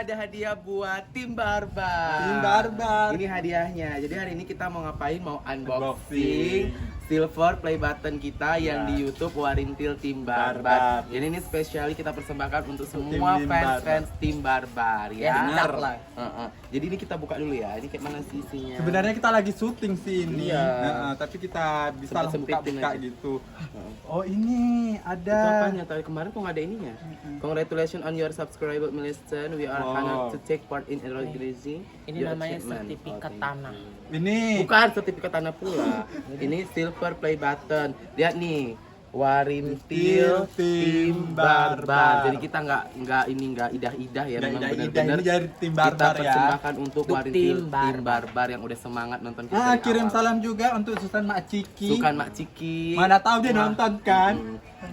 ada hadiah buat tim Barbar. Tim Barbar. Ini hadiahnya. Jadi hari ini kita mau ngapain? Mau unboxing silver play button kita yang di YouTube Warintil Tim Barbar. Jadi ini spesial kita persembahkan untuk semua fans tim Barbar ya. Benar lah. Jadi ini kita buka dulu ya. Ini kayak mana sih isinya? Sebenarnya kita lagi syuting sih ini. Iya. Tapi kita bisa Sempitin buka-buka aja. gitu. Oh ini Itu ada. apanya? Tadi kemarin kok nggak ada ininya. Congratulations on your subscriber milestone. We are honored to take part in organizing. Ini your namanya achievement. sertifikat Oh, tanah. Ini. Bukan sertifikat tanah pula. Ini silver play button. Lihat nih, Warintil Tim Barbar. Jadi kita nggak idah-idah ya, memang benar-benar ini dari tim kita Barbar ya. persembahkan untuk Untuk Warintil Tim Tim Barbar yang udah semangat nonton kita. dari Kirim awal. salam juga untuk Susan Mak Ciki. Sukan Mak Ciki. Mana tahu dia nonton kan?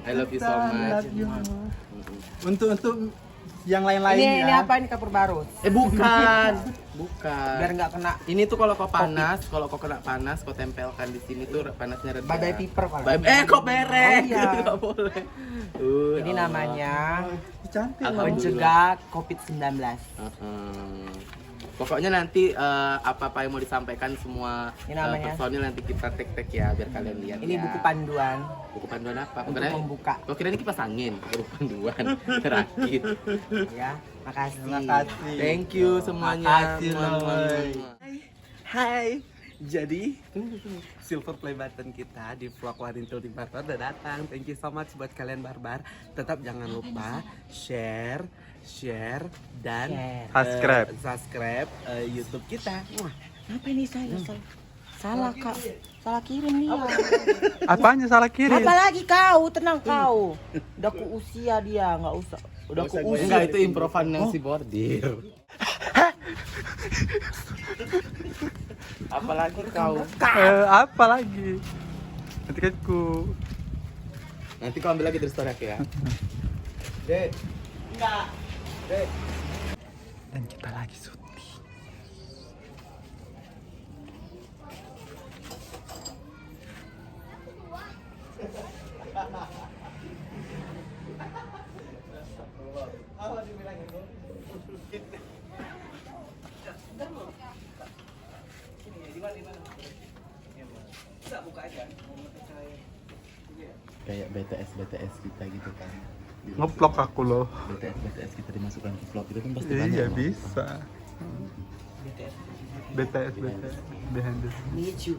I love you so much. Untuk yang lain-lain Ini ya. apa ini kapur baru? Bukan. Biar nggak kena Ini tuh kalau kau panas, kalau kau kena panas, kau tempelkan di sini tuh panasnya reda. badai piper kalau. Kok berek? Oh, iya. Nggak boleh. Ini Ya Allah. namanya Cantik. Alhamdulillah. mencegah COVID-19. Pokoknya nanti apa-apa yang mau disampaikan semua Ini namanya. personil nanti kita tag ya biar kalian lihat. Ini ya. buku panduan Buku panduan apa? untuk Kirain- membuka. Kok kira ini kipas angin, buku panduan. Rakit. Ya, makasih. Terima kasih. Thank you semuanya. Makasih, Muah, muah, Loy. muah. Hai. Jadi silver play button kita di vlog Warintil Tim Barbar udah datang. Thank you so much buat kalian Barbar. Tetap jangan lupa share dan Share. Subscribe YouTube kita. Wah, Apa ini saya salah kak? Salah kirim dia. Apanya salah kirim? Apalagi kau, tenang kau. Udah ku usia dia, nggak usah. Udah ku usia. enggak itu improvan yang si bordir. Apalagi kau. Apa lagi? Nanti kan ku. Nanti kau ambil lagi terus story aku ya. Dek. Enggak. Dek. Dan kita lagi syuting. Kayak BTS kita gitu kan. Ngeplok aku loh. BTS kita dimasukkan ke vlog itu kan pasti Iya banyak. bisa. BTS behind the scene. Need you.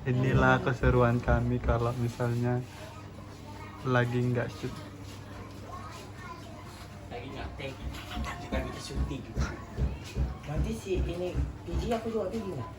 Inilah keseruan kami kalau misalnya lagi nggak shoot. Lagi nyatek. Lagi kita syuting. Nanti si ini biji aku juga biji nggak?